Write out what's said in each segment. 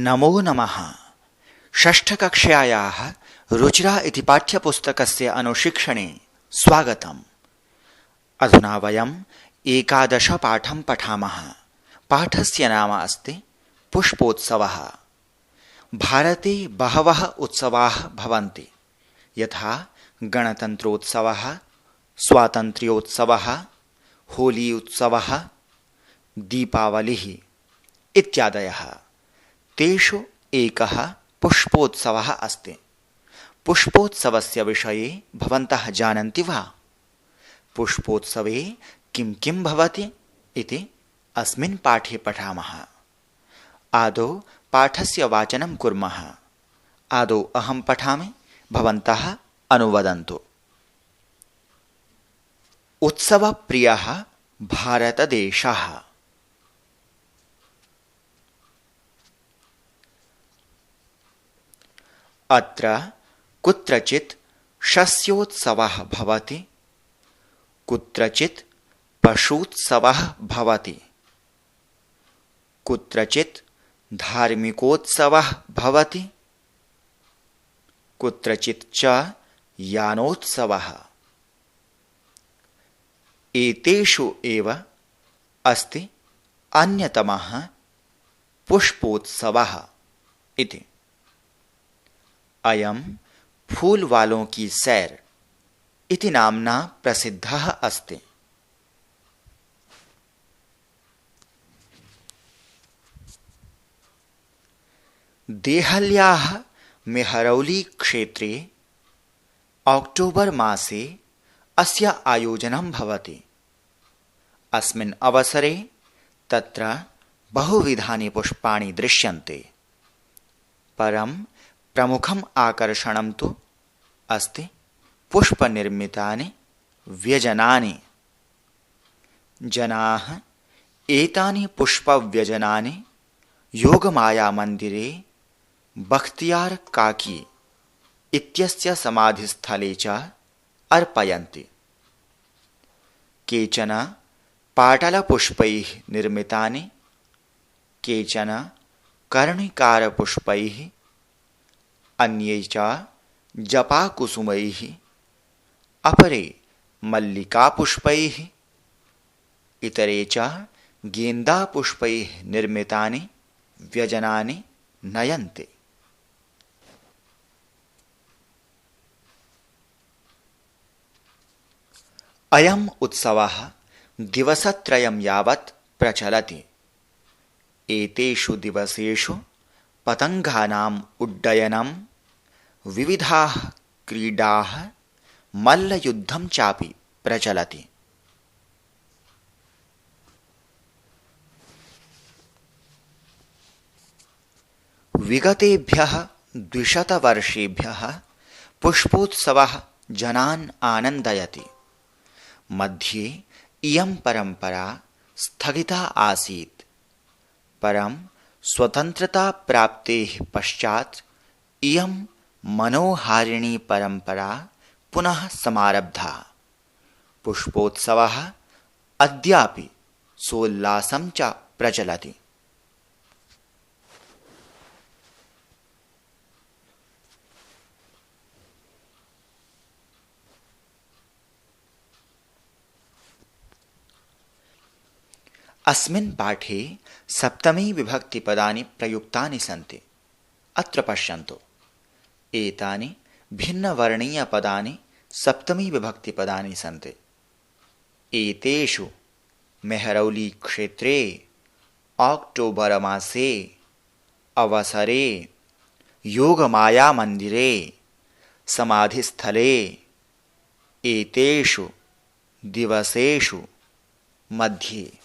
नमो नमः। षष्ठकक्ष्यायाः रुचिरा इति पाठ्यपुस्तकस्य अनुशिक्षणे स्वागतम्। अधुना वयम् 11 पाठं पठामः। पाठस्य नाम अस्ति पुष्पोत्सवः। भारते बहवः उत्सवाः भवन्ति, यथा गणतन्त्रोत्सवः, स्वातन्त्र्योत्सवः, होली उत्सवः, दीपावलिः इत्यादयः। तेषु एकः पुष्पोत्सवः अस्ति। पुष्पोत्सवस्य विषये भवन्तः जानन्ति वा? पुष्पोत्सवे किं किं भवति इति अस्मिन् पाठे पठामः। आदौ पाठस्य वाचनं कुर्मः। आदौ अहं पठामि, भवन्तः अनुवदन्तु। उत्सवप्रियः भारतदेशः। अत्र कुत्रचित् शस्योत्सवः भवति, कुत्रचित् पशूत्सवः भवति, कुत्रचित् धार्मिकोत्सवः भवति, कुत्रचित् च यानोत्सवः। एतेषु एव अस्ति अन्यतमः पुष्पोत्सवः इति। अयं फूल वालों की सैर इति नाम्ना प्रसिद्धः अस्ति। देहल्याः मेहरौली क्षेत्रे अक्टोबर मासे अस्य आयोजनं भवति। अस्मिन् अवसरे तत्र बहुविधानि पुष्पाणि दृश्यन्ते, परं प्रमुखम् आकर्षणं तु अस्ति पुष्पनिर्मितानि व्यजनानि। जनाः एतानि पुष्पव्यजनानि योगमाया मन्दिरे बख्तियार काकी इत्यस्य समाधिस्थले च अर्पयन्ति। केचन पाटलपुष्पैः निर्मितानि, केचन कर्णिकारपुष्पैः, अन्ये च जपाकुसुमैः, अपरे मल्लिकापुष्पैः, इतरे च गेन्दापुष्पैः निर्मितानि व्यजनानि नयन्ति। अयम् उत्सवः दिवसत्रयं यावत् प्रचलति। एतेषु दिवसेषु पतङ्गानाम् उड्डयनं, विविधाः क्रीडाः, मल्लयुद्धं चापि प्रचलति। विगतेभ्यः 200 वर्षेभ्यः पुष्पोत्सवः जनान् आनन्दयति। मध्ये इयं परम्परा स्थगिता आसीत्, परं स्वतन्त्रता प्राप्तेः पश्चात् इयं मनोहारिणी परम्परा पुनः समारब्धा। पुष्पोत्सवः अद्यापि सोल्लासं च प्रचलति। अस्मिन् पाठे सप्तमी विभक्तिपदानि प्रयुक्तानि सन्ति। अत्र पश्यन्तु। एतानि भिन्नवर्णीयपदानि सप्तमी विभक्तिपदानि सन्ति। एतेषु मेहरौली क्षेत्रे अक्टोबर मासे अवसरे योगमाया मन्दिरे समाधिस्थले एतेषु दिवसेषु मध्ये।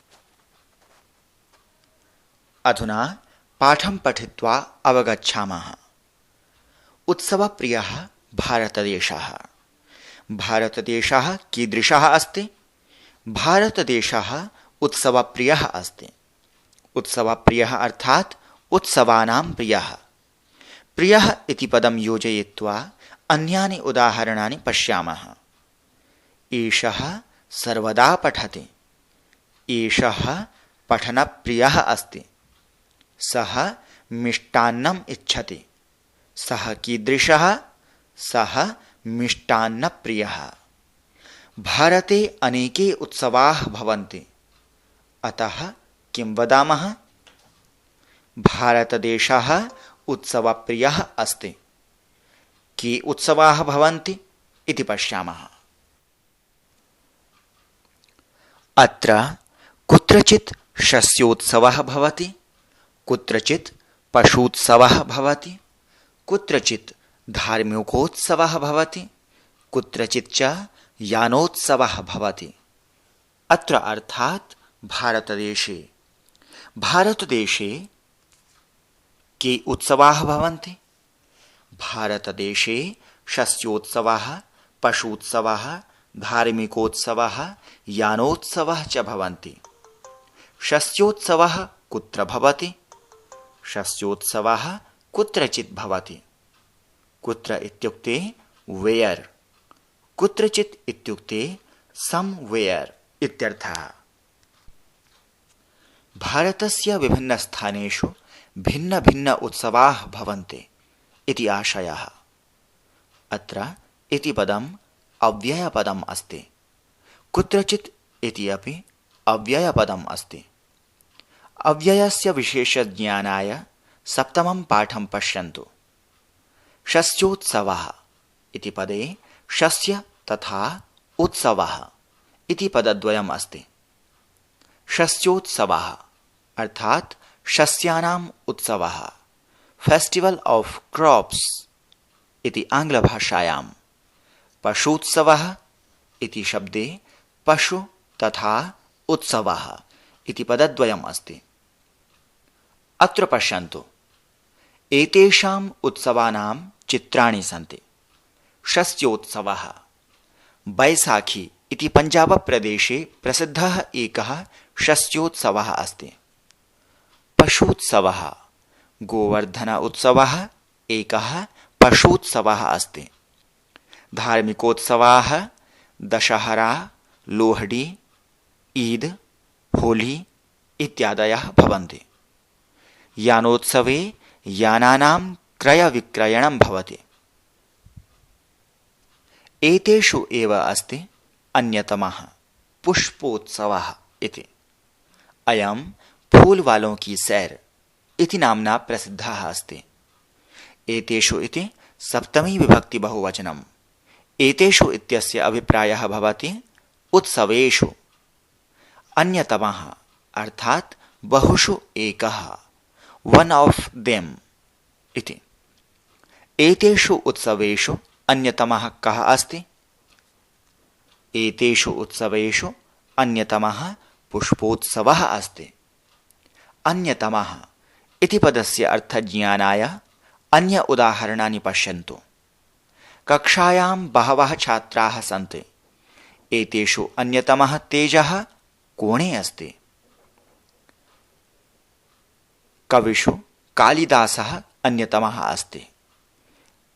अधुना पाठं पठित्वा अवगच्छामः। उत्सवप्रियः भारतदेशः। भारतदेशः कीदृशः अस्ति? भारतदेशः उत्सवप्रियः अस्ति। उत्सवप्रियः अर्थात् उत्सवानां प्रियः। प्रियः इति पदं योजयित्वा अन्यानि उदाहरणानि पश्यामः। एषः सर्वदा पठति। एषः पठनप्रियः अस्ति। सः मिष्टान्नम् इच्छति। सः कीदृशः? सः मिष्टान्नप्रियः। भारते अनेके उत्सवाः भवन्ति। अतः किं वदामः? भारतदेशः उत्सवप्रियः अस्ति। के उत्सवाः भवन्ति इति पश्यामः। अत्र कुत्रचित् शस्योत्सवः भवति, कुत्रचित् पशूत्सवः भवति, कुत्रचित् धार्मिकोत्सवः भवति, कुत्रचित् च यानोत्सवः भवति। अत्र अर्थात् भारतदेशे के उत्सवाः भवन्ति? भारतदेशे शस्योत्सवः, पशूत्सवः, धार्मिकोत्सवः, यानोत्सवः च भवन्ति। शस्योत्सवः कुत्र भवति? शस्योत्सवः कुत्रचित् भवति। कुत्र इत्युक्ते वेयर, कुत्रचित् इत्युक्ते समवेयर इत्यर्थः। भारतस्य विभिन्नस्थानेषु भिन्न उत्सवाः भवन्ति इति आशयः। अत्र इति पदम् अव्ययपदम् अस्ति। कुत्रचित् इति अपि अव्ययपदम् अस्ति। अव्ययस्य विशेषज्ञानाय सप्तमं पाठं पश्यन्तु। शस्योत्सवः इति पदे शस्य तथा उत्सवः इति पदद्वयम् अस्ति। शस्योत्सवः अर्थात् शस्यानाम् उत्सवः, फेस्टिवल ऑफ क्रॉप्स इति आङ्ग्लभाषायां। पशूत्सवः इति शब्दे पशु तथा उत्सवः इति पदद्वयम् अस्ति। अत्र पश्यन्तु, एतेषाम् उत्सवानां चित्राणि सन्ति। शस्योत्सवः बैसाखी इति पञ्जाबप्रदेशे प्रसिद्धः एकः शस्योत्सवः अस्ति। पशूत्सवः गोवर्धन उत्सवः एकः पशूत्सवः अस्ति। धार्मिकोत्सवाः दशहरा, लोहड़ी, ईद, होली इत्यादयः भवन्ति। यानोत्सवे यानानां क्रयविक्रयणं भवति। एतेषु एव अस्ति अन्यतमः पुष्पोत्सवः इति। अयं फूल वालों की सैर इति नाम्ना प्रसिद्धः अस्ति। एतेषु इति सप्तमी विभक्ति बहुवचनम्। एतेषु इत्यस्य अभिप्रायः भवति उत्सवेषु। अन्यतमः अर्थात् बहुषु एकः, वन ऑफ देम इति। एतेषु उत्सवेषु अन्यतमः कः अस्ति? एतेषु उत्सवेषु अन्यतमः पुष्पोत्सवः अस्ति। अन्यतमः इति पदस्य अर्थज्ञानाय अन्य उदाहरणानि पश्यन्तु। कक्षायां बहवः छात्राः सन्ति। एतेषु अन्यतमः तेजः कोणे अस्ति। कविषु कालिदासः अन्यतमः अस्ति।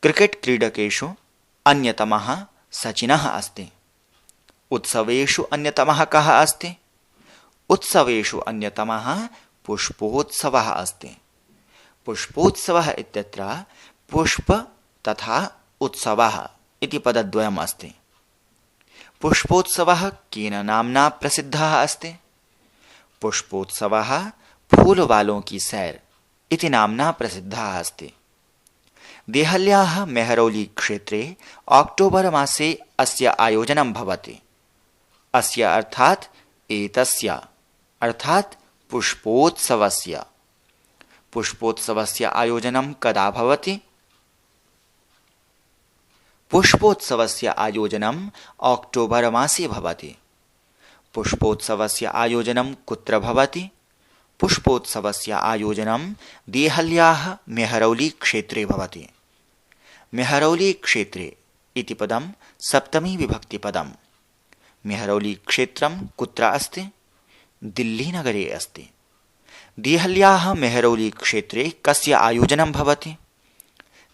क्रिकेट क्रीडकेषु अन्यतमः सचिनः अस्ति। उत्सवेषु अन्यतमः कः अस्ति? उत्सवेषु अन्यतमः पुष्पोत्सवः अस्ति। पुष्पोत्सवः इत्यत्र पुष्प तथा उत्सवः इति पदद्वयम् अस्ति। पुष्पोत्सवः केन नाम्ना प्रसिद्धः अस्ति? पुष्पोत्सवः फूल वालों की सैर इति नाम्ना प्रसिद्धः अस्ति। देहल्याः मेहरौली क्षेत्रे अक्टोबर मासे अस्य आयोजनं भवति। अस्य अर्थात् एतस्य अर्थात् पुष्पोत्सवस्य आयोजनं कदा भवति? पुष्पोत्सवस्य आयोजनं अक्टोबर मासे भवति। पुष्पोत्सवस्य आयोजनं कुत्र भवति? पुष्पोत्सवस्य आयोजनं देहल्याः मेहरौली क्षेत्रे भवति। मेहरौली क्षेत्रे इति पदं सप्तमी विभक्ति पदम्। मेहरौली क्षेत्रं कुत्र अस्ति? दिल्ली नगरे अस्ति। देहल्याः मेहरौली क्षेत्रे कस्य आयोजनं भवति?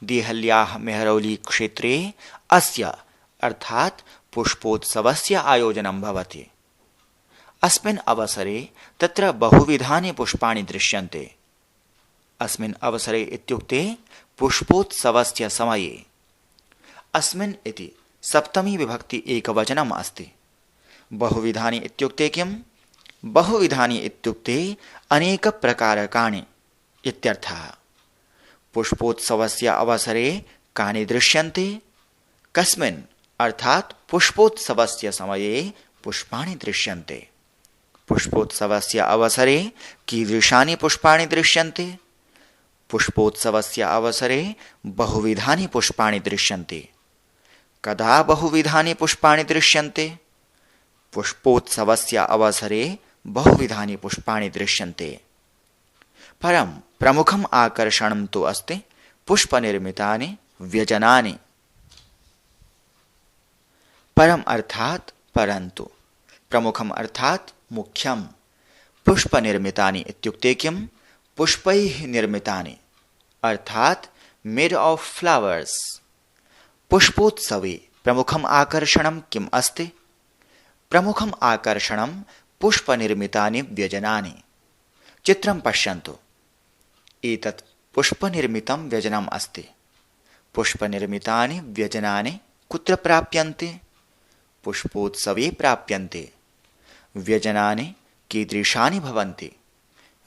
देहल्याः मेहरौली क्षेत्रे अस्य अर्थात् पुष्पोत्सवस्य आयोजनं भवति। अस्मिन् अवसरे तत्र बहुविधानि पुष्पाणि दृश्यन्ते। अस्मिन् अवसरे इत्युक्ते पुष्पोत्सवस्य समये। अस्मिन् इति सप्तमी विभक्ति एकवचनम् अस्ति। बहुविधानि इत्युक्ते किम्? बहुविधानि इत्युक्ते अनेक प्रकारकाणि इत्यर्थः। पुष्पोत्सवस्य अवसरे कानि दृश्यन्ते? कस्मिन् अर्थात् पुष्पोत्सवस्य समये पुष्पाणि दृश्यन्ते। पुष्पोत्सवस्य अवसरे कीदृशानि पुष्पाणि दृश्यन्ते? पुष्पोत्सवस्य अवसरे बहुविधानि पुष्पाणि दृश्यन्ते। कदा बहुविधानि पुष्पाणि दृश्यन्ते? पुष्पोत्सवस्य अवसरे बहुविधानि पुष्पाणि दृश्यन्ते। परं प्रमुखम् आकर्षणं तु अस्ति पुष्पनिर्मितानि व्यजनानि। परम अर्थात् परन्तु, प्रमुखम् अर्थात् मुख्यं। पुष्पनिर्मितानि इत्युक्ते किम्? पुष्पैः निर्मितानि अर्थात् मेड ऑफ फ्लावर्स। पुष्पोत्सवे प्रमुखम् आकर्षणं किम् अस्ति? प्रमुखम् आकर्षणं पुष्पनिर्मितानि व्यजनानि। चित्रं पश्यन्तु। एतत् पुष्पनिर्मितं व्यजनम् अस्ति। पुष्पनिर्मितानि व्यजनानि कुत्र प्राप्यन्ते? पुष्पोत्सवे प्राप्यन्ते। व्यजनानि कीदृशानि भवन्ति?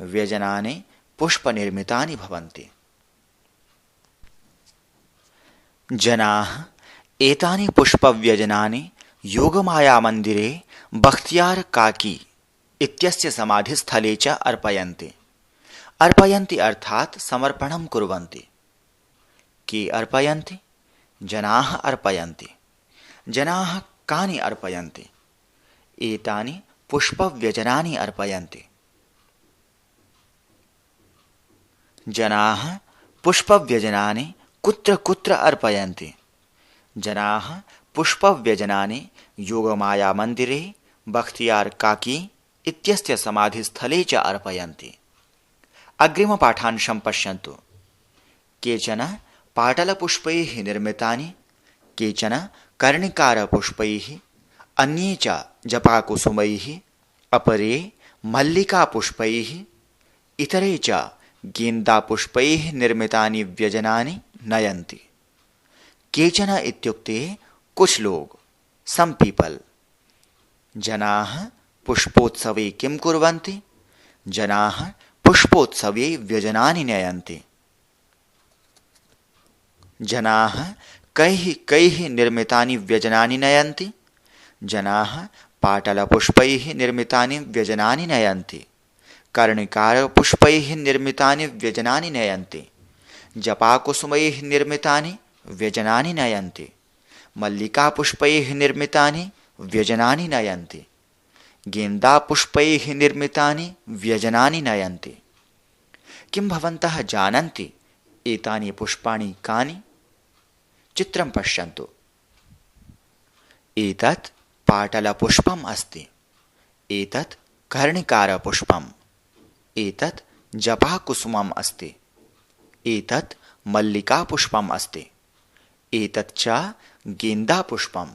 व्यजनानि पुष्पनिर्मितानि भवन्ति। जनाः एतानि पुष्पव्यजनानि योगमायामन्दिरे बख्तियार काकी इत्यस्य समाधिस्थले च अर्पयन्ति। अर्पयन्ति अर्थात् समर्पणं कुर्वन्ति। के अर्पयन्ति? जनाः अर्पयन्ति। जनाः कानि अर्पयन्ति? एतानि पुष्पव्यजनानि अर्पयन्ति। जनाः पुष्पव्यजनानि कुत्र कुत्र अर्पयन्ति? जनाः पुष्पव्यजनानि योगमाया मन्दिरे बख्तियार काकी इत्यस्य समाधिस्थले च अर्पयन्ति। अग्रिमपाठांशं पश्यन्तु। केचन पाटलपुष्पैः निर्मितानि, केचन कर्णिकारपुष्पैः, अन्ये च जपाकुसुमैः, अपरे मल्लिकापुष्पैः, इतरे च गेन्दापुष्पैः निर्मितानि व्यजनानि नयन्ति। केचन इत्युक्ते कुछ लोग, सम पीपल। जनाः पुष्पोत्सवे किं कुर्वन्ति? जनाः पुष्पोत्सवे व्यजनानि नयन्ति। जनाः कैः कैः निर्मितानि व्यजनानि नयन्ति? जनाः पाटलपुष्पैः निर्मितानि व्यजनानि नयन्ति। कर्णिकारपुष्पैः निर्मितानि व्यजनानि नयन्ति। जपाकुसुमैः निर्मितानि व्यजनानि नयन्ति। मल्लिकापुष्पैः निर्मितानि व्यजनानि नयन्ति। गेन्दापुष्पैः निर्मितानि व्यजनानि नयन्ति। किं भवन्तः जानन्ति एतानि पुष्पाणि कानि? चित्रं पश्यन्तु। एतत् पाटलपुष्पम् अस्ति। एतत् कर्णिकारपुष्पम्। एतत् जपाकुसुमम् अस्ति। एतत् मल्लिकापुष्पम् अस्ति। एतत् च गेन्दापुष्पम्।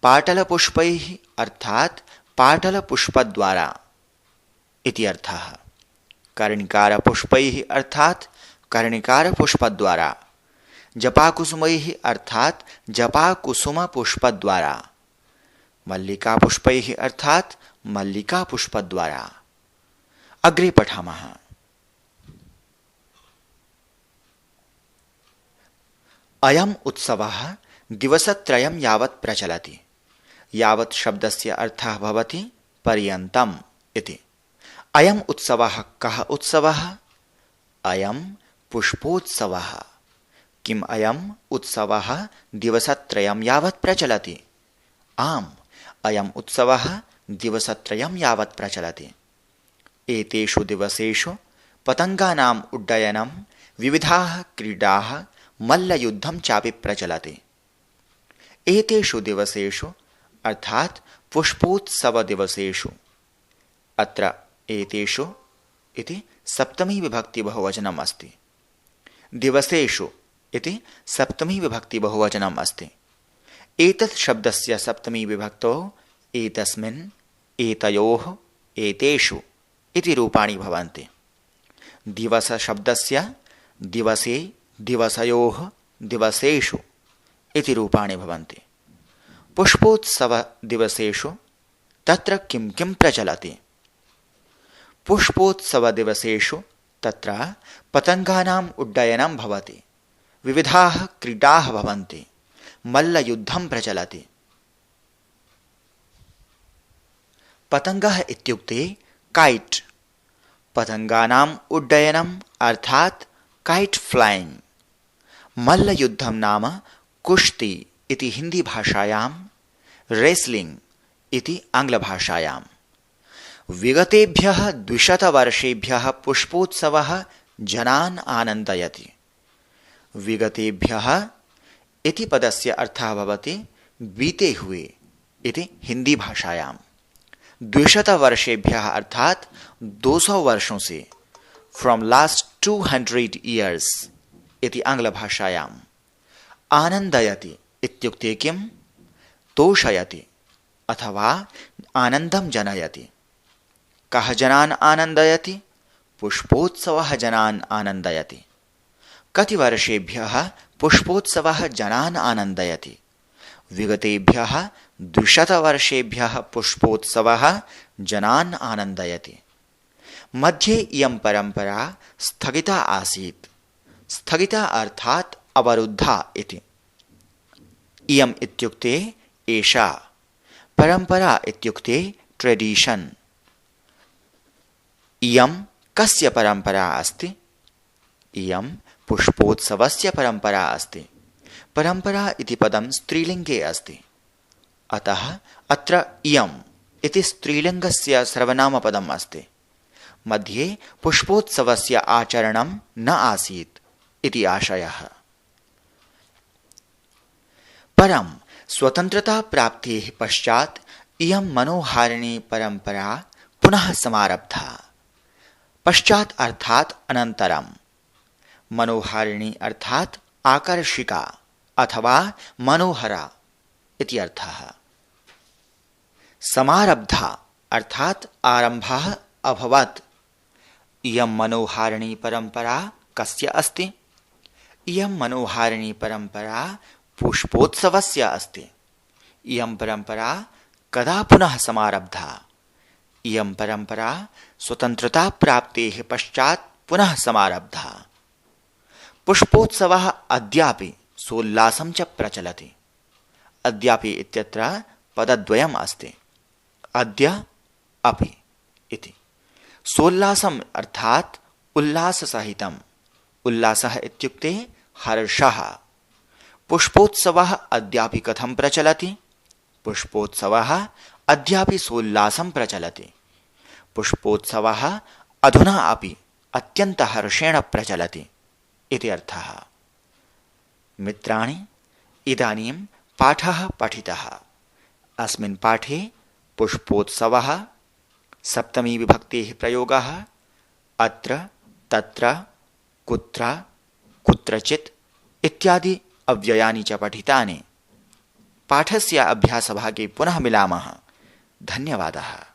पाटलपुष्पैः अर्थात् पाटलपुष्पद्वारा इति अर्थः। कर्णिकारपुष्पैः अर्थात् कर्णिकारपुष्पद्वारा। जपाकुसुमैः अर्थात् जपाकुसुमपुष्पद्वारा। मल्लिकापुष्पैः अर्थात् मल्लिकापुष्पद्वारा। अग्रे पठामः। अयम् उत्सवः दिवसत्रयं यावत् प्रचलति। यावत् शब्दस्य अर्थः भवति पर्यन्तम् इति। अयम् उत्सवः कः उत्सवः? अयं पुष्पोत्सवः। किम् अयम् उत्सवः दिवसत्रयं यावत् प्रचलति? आम्, अयम् उत्सवः दिवसत्रयं यावत् प्रचलति। एतेषु दिवसेषु पतङ्गानाम् उड्डयनं, विविधाः क्रीडाः, मल्लयुद्धं चापि प्रचलति। एतेषु दिवसेषु अर्थात् पुष्पोत्सव दिवसेषु। अत्र एतेषु इति सप्तमी विभक्ति बहुवचनम् अस्ति। दिवसेषु इति सप्तमी विभक्ति बहुवचनम् अस्ति। एतत् शब्दस्य सप्तमी विभक्तौ एतस्मिन्, एतयोः, एतेषु इति रूपाणि भवन्ति। दिवस शब्दस्य दिवसे दिवसयोः दिवसेषु इति रूपाणि भवन्ति। पुष्पोत्सव दिवसेषु तत्र किं किं प्रचलति? पुष्पोत्सव दिवसेषु तत्र पतङ्गानाम् उड्डयनं भवति, विविधाः क्रीडाः भवन्ति, मल्लयुद्धं प्रचलति। पतङ्गः इत्युक्ते काइट्, पतङ्गानाम् उड्डयनम् अर्थात् काइट् फ्लैङ्ग्। मल्लयुद्धं नाम कुश्ती इति हिंदी भाषायां, रेस्लिंग इति आंग्लभाषायां। विगतेभ्यः 200 वर्षेभ्यः पुष्पोत्सवः जनान् आनन्दयति। विगतेभ्यः इति पदस्य अर्थः भवति बीते हुए इति हिंदी भाषायां। 200 वर्षेभ्यः अर्थात 200 वर्षों से, फ्रॉम लास्ट 200 years इति आंग्ल भाषायां। आनन्दयति इत्युक्ते किम? तोषयति अथवा आनन्दं जनयति। कः जनान् आनन्दयति? पुष्पोत्सवः जनान् आनन्दयति। कति वर्षेभ्यः पुष्पोत्सवः जनान् आनन्दयति? विगतेभ्यः 200 वर्षेभ्यः पुष्पोत्सवः जनान् आनन्दयति। मध्ये इयं परंपरा स्थगिता आसीत्। स्थगिता अर्थात् अवरुद्धा इति। इयम् इत्युक्ते एषा, परंपरा इत्युक्ते ट्रेडिशन। इयं कस्य परंपरा अस्ति? इयं पुष्पोत्सवस्य परंपरा अस्ति। परंपरा इति पदं स्त्रीलिंगे अस्ति, अतः अत्र इयम् इति स्त्रीलिंगस्य सर्वनामपदम् अस्ति। मध्ये पुष्पोत्सवस्य आचरणं न आसीत् इति आशयः। परं स्वतंत्रता प्राप्तेः पश्चात् इयं मनोहारिणी परंपरा पुनः समारब्धा। पश्चात् अर्थात् अनन्तरं। मनोहारिणी अर्थात् आकर्षिका अथवा मनोहरा इति अर्थः। समारब्धा अर्थात् आरम्भः अभवत्। इयं मनोहारिणी परंपरा कस्य अस्ति? इयं मनोहारिणी परंपरा पुष्पोत्सवस्य अस्ति। इयं परंपरा कदा पुनः समारब्धा? इयं परंपरा स्वतंत्रता प्राप्तेः पश्चात् पुनः समारब्धा। पुष्पोत्सवः अद्यापि सोल्लासं च प्रचलति। अद्यापि इत्यत्र पदद्वयम् अस्ति, अद्य अपि इति। सोल्लासम् अर्थात् उल्लाससहितम्। उल्लासः इत्युक्ते हर्षः। पुष्पोत्सवः अद्यापि कथं प्रचलति? पुष्पोत्सवः अद्यापि सोल्लासं प्रचलति। पुष्पोत्सवः अधुना अपि अत्यन्त हर्षेण प्रचलति इति अर्थः। मित्राणि, इदानीं पाठः पठितः। अस्मिन् पाठे पुष्पोत्सवः, सप्तमी विभक्तेः प्रयोगः, अत्र तत्र कुत्र कुत्रचित् इत्यादि अव्ययानि च पठितानि। पाठस्य अभ्यासभागे पुनः मिलामः। धन्यवादः।